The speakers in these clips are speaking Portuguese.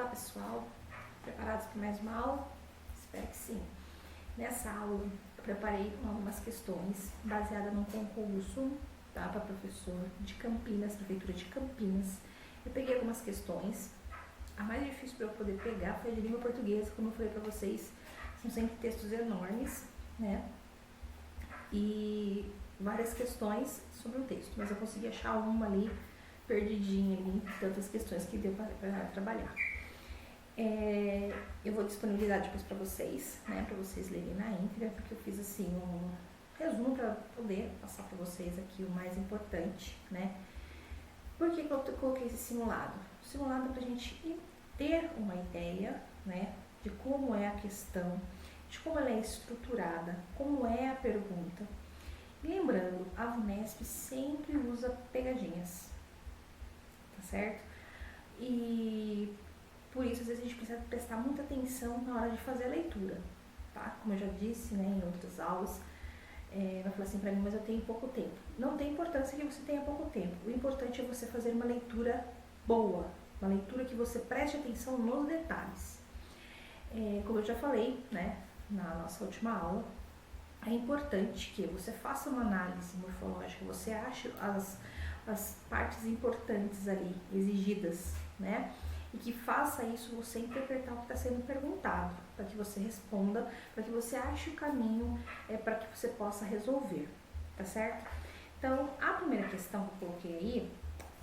Olá pessoal, preparados para mais uma aula? Espero que sim. Nessa aula eu preparei algumas questões baseadas num concurso, tá, para professor de Campinas, Prefeitura de Campinas. Eu peguei algumas questões. A mais difícil para eu poder pegar foi a de língua portuguesa, como eu falei para vocês, são sempre textos enormes, né? E várias questões sobre o texto, mas eu consegui achar uma ali perdidinha ali, tantas questões que deu para trabalhar. Eu vou disponibilizar depois para vocês, né, para vocês lerem na íntegra, porque eu fiz assim um resumo para poder passar para vocês aqui o mais importante, né. Por que eu coloquei esse simulado? O simulado é para a gente ter uma ideia, né, de como é a questão, de como ela é estruturada, como é a pergunta. E lembrando, a VUNESP sempre usa pegadinhas, tá certo? E por isso, às vezes, a gente precisa prestar muita atenção na hora de fazer a leitura, tá? Como eu já disse, né, em outras aulas, vai falar assim pra mim, mas eu tenho pouco tempo. Não tem importância que você tenha pouco tempo. O importante é você fazer uma leitura boa, uma leitura que você preste atenção nos detalhes. Como eu já falei, né, na nossa última aula, é importante que você faça uma análise morfológica, você ache as partes importantes ali, exigidas, né? E que faça isso você interpretar o que está sendo perguntado, para que você responda, para que você ache o caminho, para que você possa resolver, tá certo? Então, a primeira questão que eu coloquei aí,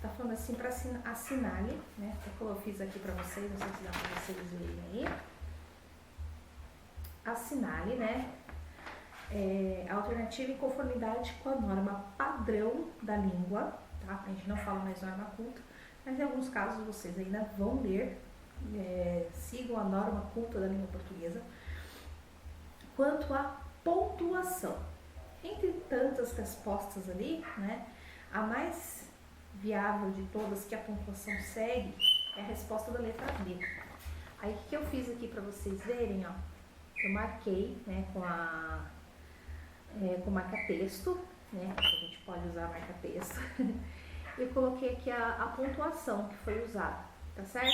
tá falando assim para assinale, né? Eu fiz aqui para vocês, não sei se dá para vocês verem aí. Assinale, né? Alternativa em conformidade com a norma padrão da língua, tá? A gente não fala mais norma culta, mas em alguns casos vocês ainda vão ler, sigam a norma culta da língua portuguesa. Quanto à pontuação, entre tantas respostas ali, né, a mais viável de todas que a pontuação segue é a resposta da letra B. Aí o que eu fiz aqui para vocês verem, ó, eu marquei, né, com marca-texto, né, a gente pode usar marca-texto. Eu coloquei aqui a pontuação que foi usada, tá certo?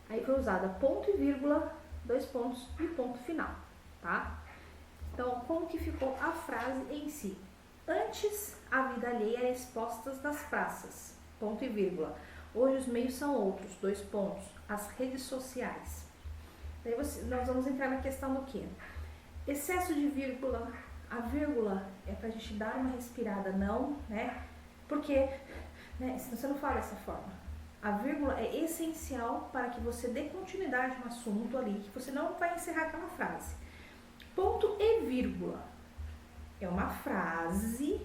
Aí foi usada ponto e vírgula, 2 pontos e ponto final, tá? Então, como que ficou a frase em si? Antes, a vida alheia era expostas nas praças, ponto e vírgula. Hoje os meios são outros, 2 pontos, as redes sociais. Daí nós vamos entrar na questão do quê? Excesso de vírgula, a vírgula é pra gente dar uma respirada, não, né? Porque, né, se você não fala dessa forma, a vírgula é essencial para que você dê continuidade no assunto ali, que você não vai encerrar aquela frase. Ponto e vírgula é uma frase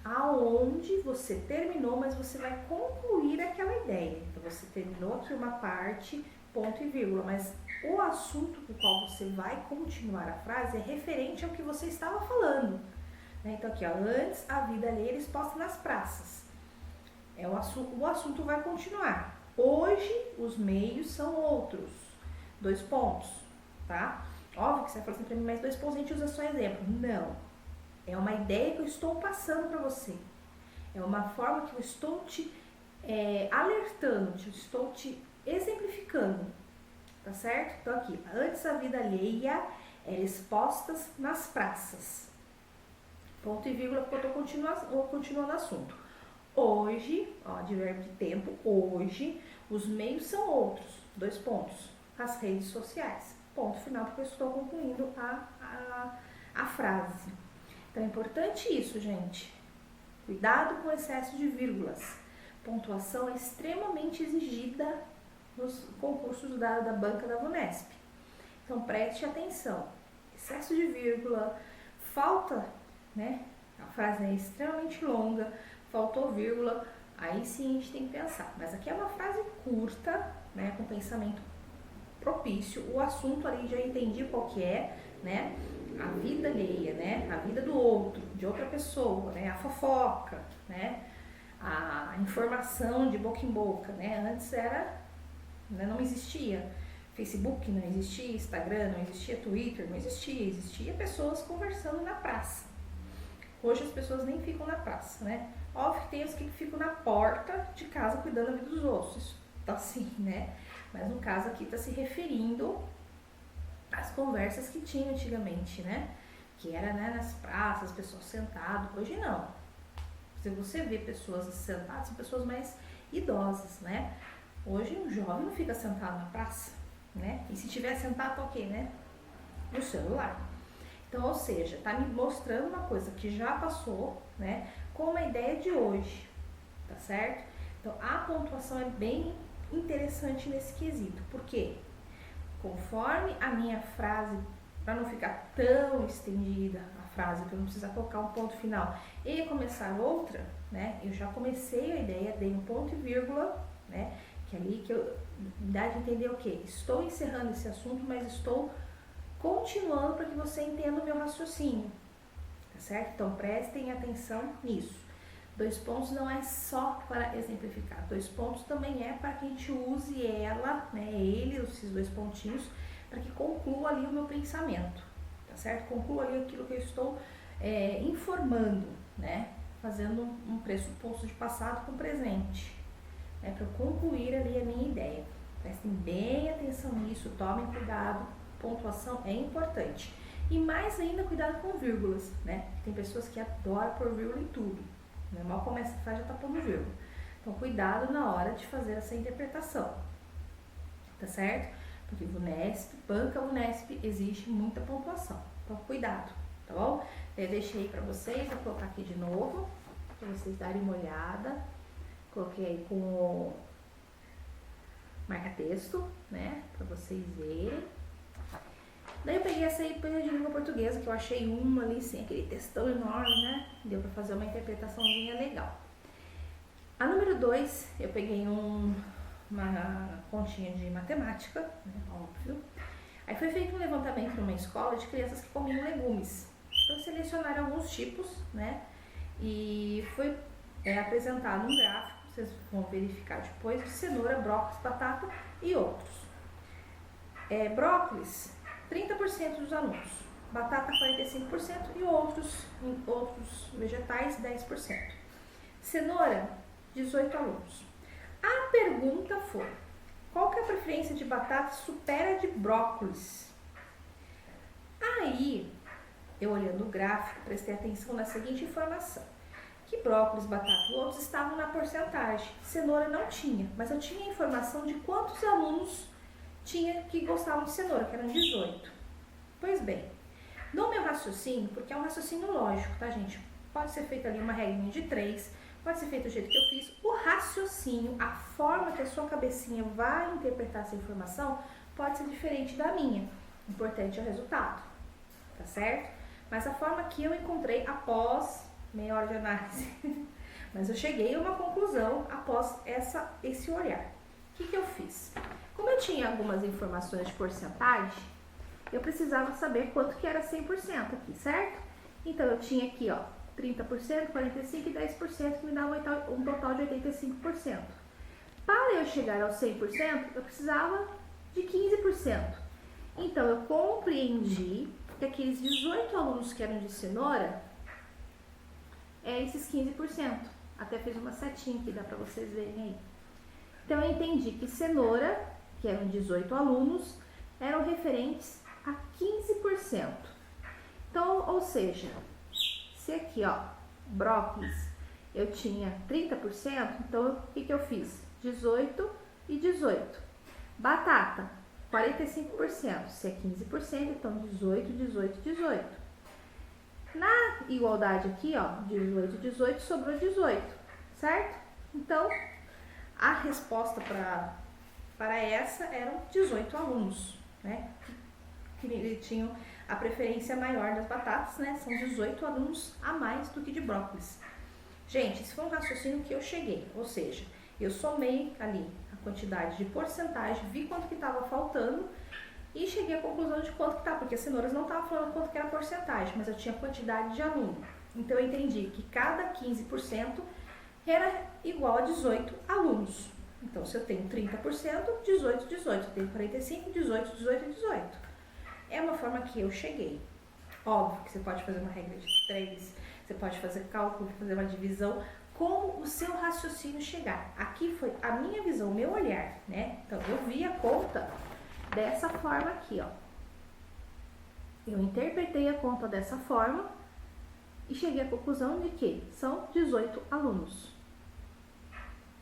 aonde você terminou, mas você vai concluir aquela ideia. Então, você terminou aqui uma parte, ponto e vírgula, mas o assunto com o qual você vai continuar a frase é referente ao que você estava falando. Então aqui, ó, antes a vida alheia era exposta nas praças. O assunto vai continuar. Hoje os meios são outros. 2 pontos, tá? Óbvio que você vai falar assim pra mim, mas 2 pontos a gente usa só exemplo. Não. É uma ideia que eu estou passando para você. É uma forma que eu estou te alertando, estou te exemplificando. Tá certo? Então aqui, antes a vida alheia era expostas nas praças. Ponto e vírgula, porque eu estou continuando o assunto. Hoje, ó, de verbo de tempo, hoje, os meios são outros. 2 pontos. As redes sociais. Ponto final, porque eu estou concluindo a frase. Então é importante isso, gente. Cuidado com o excesso de vírgulas. Pontuação é extremamente exigida nos concursos da banca da VUNESP. Então preste atenção. Excesso de vírgula, falta, né? A frase é extremamente longa, faltou vírgula, aí sim a gente tem que pensar. Mas aqui é uma frase curta, né? Com pensamento propício. O assunto ali já entendi qual que é, né? A vida alheia, né? A vida do outro, de outra pessoa, né? A fofoca, né? A informação de boca em boca, né? Antes não existia Facebook, não existia Instagram, não existia Twitter, não existia pessoas conversando na praça. Hoje as pessoas nem ficam na praça, né? Óbvio que tem os que ficam na porta de casa cuidando da vida dos outros. tá assim, né? Mas no caso aqui tá se referindo às conversas que tinha antigamente, né? Que era, né, nas praças, pessoas sentadas. Hoje não. Se você vê pessoas sentadas, são pessoas mais idosas, né? Hoje um jovem não fica sentado na praça, né? E se tiver sentado, tá ok, né? No celular. Então, ou seja, tá me mostrando uma coisa que já passou, né? Com uma ideia de hoje, tá certo? Então, a pontuação é bem interessante nesse quesito. Por quê? Conforme a minha frase, para não ficar tão estendida a frase, para não precisar colocar um ponto final e começar outra, né? Eu já comecei a ideia, dei um ponto e vírgula, né? Que é ali que eu dá de entender o quê? Estou encerrando esse assunto, mas estou continuando para que você entenda o meu raciocínio, tá certo? Então prestem atenção nisso. 2 pontos não é só para exemplificar, 2 pontos também é para que a gente use ela, né? Esses 2 pontinhos, para que conclua ali o meu pensamento, tá certo? Conclua ali aquilo que eu estou informando, né? Fazendo um pressuposto de passado com presente, né? Para eu concluir ali a minha ideia. Prestem bem atenção nisso, tomem cuidado, pontuação é importante. E mais ainda, cuidado com vírgulas, né? Tem pessoas que adoram pôr vírgula em tudo. Mal começa a frase já tá pondo vírgula. Então, cuidado na hora de fazer essa interpretação, tá certo? Porque VUNESP, banca VUNESP, existe muita pontuação. Então, cuidado, tá bom? Eu deixei para vocês, vou colocar aqui de novo, para vocês darem uma olhada. Coloquei aí com o marca-texto, né? Para vocês verem. Daí eu peguei essa aí de língua portuguesa, que eu achei uma ali, sem aquele textão enorme, né? Deu pra fazer uma interpretaçãozinha legal. A número 2, eu peguei uma continha de matemática, né? Óbvio. Aí foi feito um levantamento numa escola de crianças que comiam legumes. Então selecionaram alguns tipos, né? E foi apresentado um gráfico, vocês vão verificar depois, de cenoura, brócolis, batata e outros. Brócolis, 30% dos alunos, batata 45% e outros vegetais 10%. Cenoura, 18 alunos. A pergunta foi: qual que é a preferência de batata supera de brócolis? Aí, eu olhando o gráfico, prestei atenção na seguinte informação: que brócolis, batata e outros estavam na porcentagem, cenoura não tinha, mas eu tinha a informação de quantos alunos tinha que gostavam de cenoura, que eram 18. Pois bem, no meu raciocínio, porque é um raciocínio lógico, tá, gente? Pode ser feito ali uma regrinha de 3, pode ser feito do jeito que eu fiz. O raciocínio, a forma que a sua cabecinha vai interpretar essa informação, pode ser diferente da minha. O importante é o resultado, tá certo? Mas a forma que eu encontrei após meia hora de análise, mas eu cheguei a uma conclusão após esse olhar. O que eu fiz? Como eu tinha algumas informações de porcentagem, eu precisava saber quanto que era 100% aqui, certo? Então, eu tinha aqui, ó, 30%, 45% e 10%, que me dava um total de 85%. Para eu chegar aos 100%, eu precisava de 15%. Então, eu compreendi que aqueles 18 alunos que eram de cenoura, esses 15%. Até fiz uma setinha aqui, dá para vocês verem aí. Então, eu entendi que cenoura, que eram 18 alunos, eram referentes a 15%. Então, ou seja, se aqui, ó, brócolis, eu tinha 30%, então o que eu fiz? 18 e 18. Batata, 45%. Se é 15%, então 18, 18, 18. Na igualdade aqui, ó, 18, 18, sobrou 18, certo? Então, a resposta para essa eram 18 alunos, né? Que tinham a preferência maior das batatas, né? São 18 alunos a mais do que de brócolis. Gente, esse foi um raciocínio que eu cheguei, ou seja, eu somei ali a quantidade de porcentagem, vi quanto que estava faltando e cheguei à conclusão de quanto que estava, porque as cenouras não estavam falando quanto que era a porcentagem, mas eu tinha quantidade de aluno. Então, eu entendi que cada 15% era igual a 18 alunos. Então, se eu tenho 30%, 18, 18. Eu tenho 45, 18, 18 e 18. É uma forma que eu cheguei. Óbvio que você pode fazer uma regra de 3, você pode fazer cálculo, fazer uma divisão como o seu raciocínio chegar. Aqui foi a minha visão, o meu olhar, né? Então, eu vi a conta dessa forma aqui, ó. Eu interpretei a conta dessa forma e cheguei à conclusão de que são 18 alunos.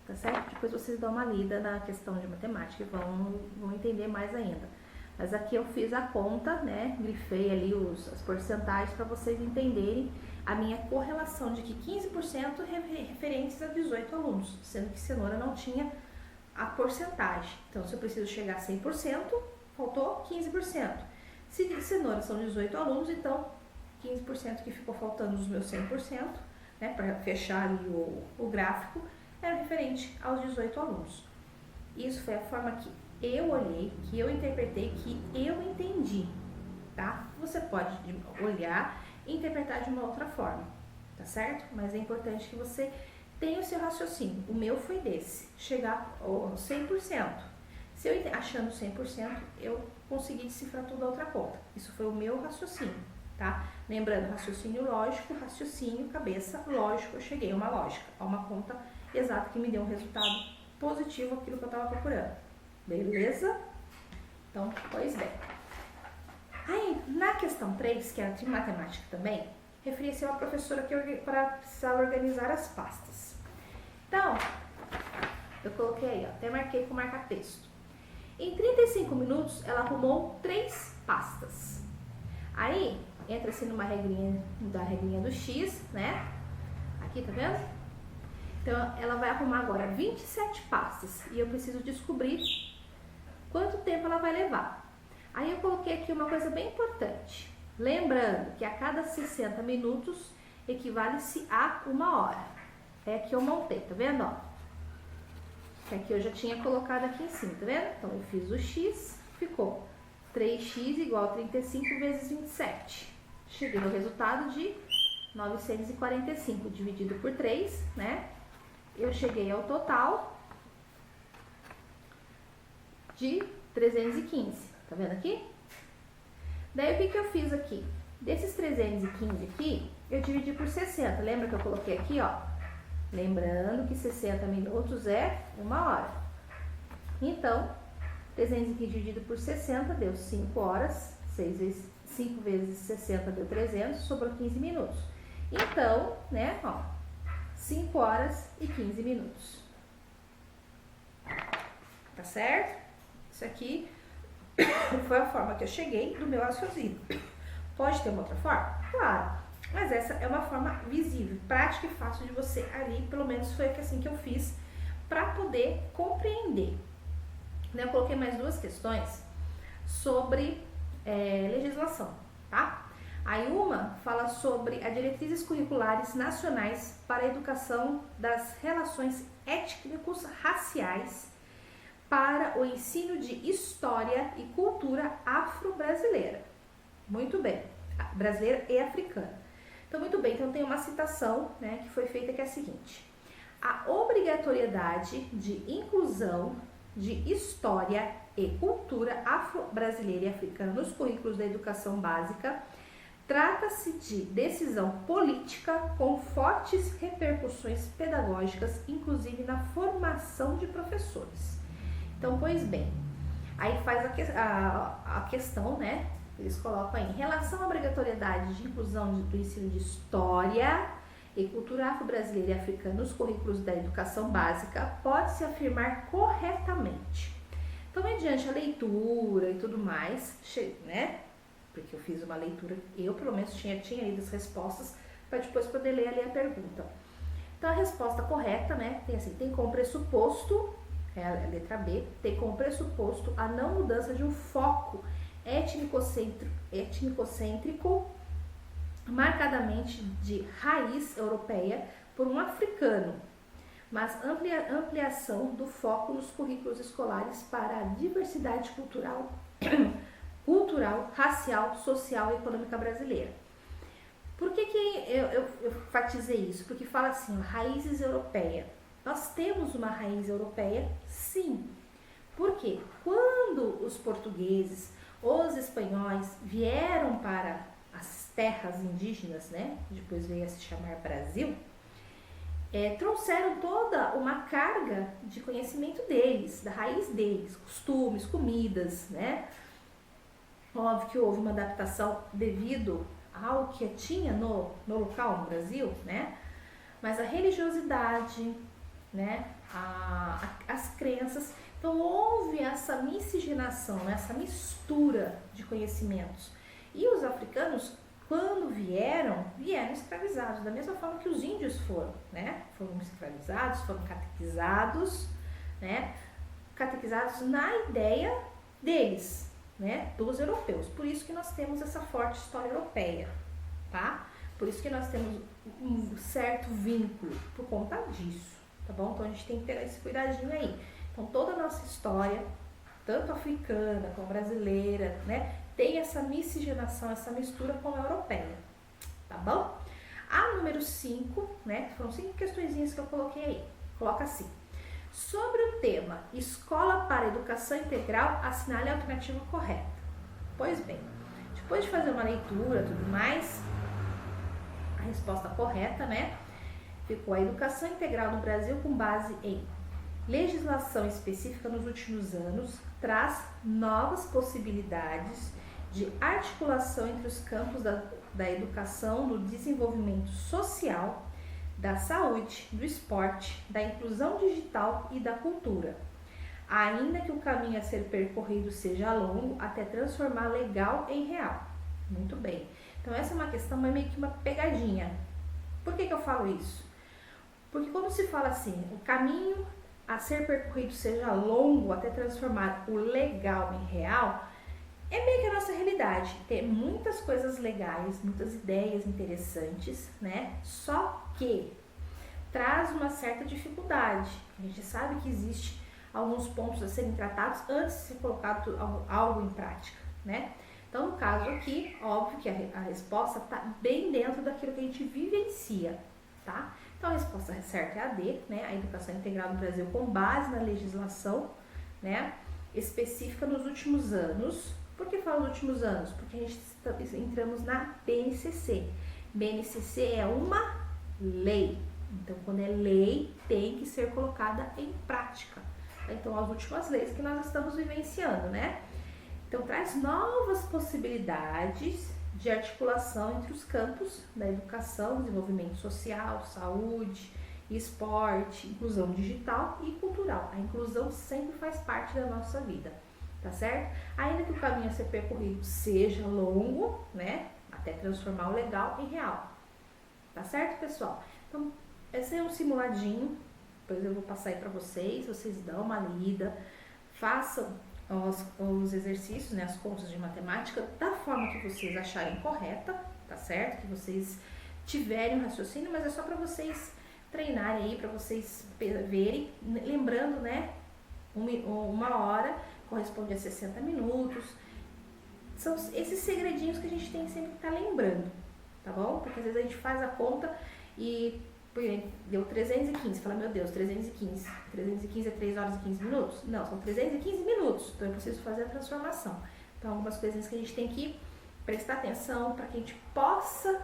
Tá certo? Depois vocês dão uma lida na questão de matemática e vão entender mais ainda. Mas aqui eu fiz a conta, né? Grifei ali as porcentagens para vocês entenderem a minha correlação de que 15% referentes a 18 alunos, sendo que cenoura não tinha a porcentagem. Então, se eu preciso chegar a 100%, faltou 15%. Se cenoura são 18 alunos, então 15% que ficou faltando dos meus 100%, né, para fechar ali o gráfico, era referente aos 18 alunos. Isso foi a forma que eu olhei, que eu interpretei, que eu entendi, tá? Você pode olhar e interpretar de uma outra forma, tá certo? Mas é importante que você tenha o seu raciocínio. O meu foi desse, chegar ao 100%. Se eu achando 100%, eu consegui decifrar tudo a outra conta. Isso foi o meu raciocínio, tá? Lembrando, raciocínio lógico, raciocínio, cabeça, lógico, eu cheguei a uma lógica, a uma conta exata que me deu um resultado positivo, aquilo que eu estava procurando. Beleza? Então, pois bem. Aí, na questão 3, que era de matemática também, referia-se a uma professora que precisava organizar as pastas. Então, eu coloquei aí, ó, até marquei com marca-texto. Em 35 minutos, ela arrumou 3 pastas. Aí, entra-se numa regrinha, da regrinha do X, né? Aqui, tá vendo? Então, ela vai arrumar agora 27 pastas. E eu preciso descobrir quanto tempo ela vai levar. Aí, eu coloquei aqui uma coisa bem importante. Lembrando que a cada 60 minutos equivale-se a 1 hora. É que eu montei, tá vendo, ó? Que aqui eu já tinha colocado aqui em cima, tá vendo? Então, eu fiz o X, ficou 3x igual a 35 vezes 27. Cheguei ao resultado de 945 dividido por 3, né? Eu cheguei ao total de 315. Tá vendo aqui? Daí, o que eu fiz aqui? Desses 315 aqui, eu dividi por 60. Lembra que eu coloquei aqui, ó? Lembrando que 60 minutos é 1 hora. Então, 315 dividido por 60 deu 5 horas. 5 vezes 60 deu 300, sobrou 15 minutos. Então, né, ó, 5 horas e 15 minutos. Tá certo? Isso aqui foi a forma que eu cheguei do meu raciocínio. Pode ter uma outra forma? Claro. Mas essa é uma forma visível, prática e fácil de você ali, pelo menos foi assim que eu fiz, para poder compreender. Eu coloquei mais 2 questões sobre legislação, tá? Aí uma fala sobre as diretrizes curriculares nacionais para a educação das relações étnico-raciais para o ensino de história e cultura afro-brasileira. Muito bem, brasileira e africana. Então, muito bem, então tem uma citação, né, que foi feita que é a seguinte: a obrigatoriedade de inclusão de história e cultura afro-brasileira e africana nos currículos da educação básica trata-se de decisão política com fortes repercussões pedagógicas, inclusive na formação de professores. Então, pois bem, aí faz a questão, né? Eles colocam aí, em relação à obrigatoriedade de inclusão do ensino de história e cultura afro-brasileira e africana nos currículos da educação básica, pode-se afirmar corretamente. Então, mediante a leitura e tudo mais, né? Porque eu fiz uma leitura, eu pelo menos tinha lido as respostas, para depois poder ler ali a pergunta. Então, a resposta correta, né? Tem assim, tem como pressuposto, é a letra B, tem como pressuposto a não mudança de um foco étnico-cêntrico, marcadamente de raiz europeia, por um africano, mas ampliação do foco nos currículos escolares para a diversidade cultural, racial, social e econômica brasileira. Por que eu enfatizei isso? Porque fala assim, raízes europeias. Nós temos uma raiz europeia? Sim. Por quê? Quando os portugueses, os espanhóis vieram para as terras indígenas, né? Depois veio a se chamar Brasil. trouxeram toda uma carga de conhecimento deles, da raiz deles, costumes, comidas, né? Óbvio que houve uma adaptação devido ao que tinha no local, no Brasil, né? Mas a religiosidade, né? As crenças, então houve essa miscigenação, essa mistura de conhecimentos. E os africanos, quando vieram escravizados, da mesma forma que os índios foram, né? Foram escravizados, foram catequizados, né? Catequizados na ideia deles, né? Dos europeus. Por isso que nós temos essa forte história europeia, tá? Por isso que nós temos um certo vínculo por conta disso, tá bom? Então a gente tem que ter esse cuidadinho aí. Então toda a nossa história, tanto africana como brasileira, né? Tem essa miscigenação, essa mistura com a europeia, tá bom? A número 5, né? Foram 5 questõezinhas que eu coloquei aí. Coloca assim. Sobre o tema Escola para Educação Integral, assinale a alternativa correta. Pois bem, depois de fazer uma leitura e tudo mais, a resposta correta, né? Ficou a educação integral no Brasil com base em legislação específica nos últimos anos, traz novas possibilidades de articulação entre os campos da educação, do desenvolvimento social, da saúde, do esporte, da inclusão digital e da cultura. Ainda que o caminho a ser percorrido seja longo, até transformar legal em real. Muito bem. Então essa é uma questão, mas meio que uma pegadinha. Por que eu falo isso? Porque quando se fala assim, o caminho a ser percorrido seja longo, até transformar o legal em real, é meio que a nossa realidade. Tem muitas coisas legais, muitas ideias interessantes, né? Só que traz uma certa dificuldade. A gente sabe que existe alguns pontos a serem tratados antes de ser colocado algo em prática, né? Então, no caso aqui, óbvio que a resposta está bem dentro daquilo que a gente vivencia, tá? Então, a resposta certa é a D, né? A educação integral no Brasil com base na legislação, né? Específica nos últimos anos. Por que falo nos últimos anos? Porque a gente entramos na BNCC. BNCC é uma lei. Então, quando é lei, tem que ser colocada em prática. Então, as últimas leis que nós estamos vivenciando, né? Então, traz novas possibilidades de articulação entre os campos da educação, desenvolvimento social, saúde, esporte, inclusão digital e cultural. A inclusão sempre faz parte da nossa vida, tá certo? Ainda que o caminho a ser percorrido seja longo, né? Até transformar o legal em real. Tá certo, pessoal? Então, esse é um simuladinho. Depois eu vou passar aí para vocês dão uma lida, façam os exercícios, né, as contas de matemática da forma que vocês acharem correta, tá certo? Que vocês tiverem um raciocínio, mas é só para vocês treinarem aí, para vocês verem, lembrando, né, uma hora corresponde a 60 minutos. São esses segredinhos que a gente tem que sempre estar lembrando, tá bom? Porque às vezes a gente faz a conta e deu 315, fala, meu Deus, 315 é 3 horas e 15 minutos? Não, são 315 minutos, então eu preciso fazer a transformação. Então, algumas coisinhas que a gente tem que prestar atenção para que a gente possa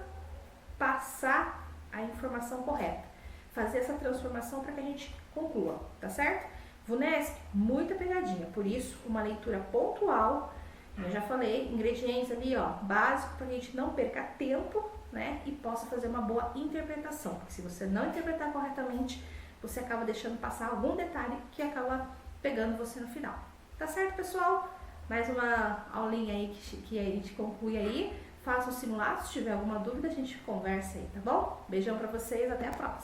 passar a informação correta, fazer essa transformação para que a gente conclua, tá certo? VUNESP, muita pegadinha, por isso, uma leitura pontual, eu já falei, ingredientes ali, ó, básico para que a gente não perca tempo, né, e possa fazer uma boa interpretação, porque se você não interpretar corretamente, você acaba deixando passar algum detalhe que acaba pegando você no final. Tá certo, pessoal? Mais uma aulinha aí que a gente conclui aí. Faça um simulado, se tiver alguma dúvida a gente conversa aí, tá bom? Beijão pra vocês, até a próxima!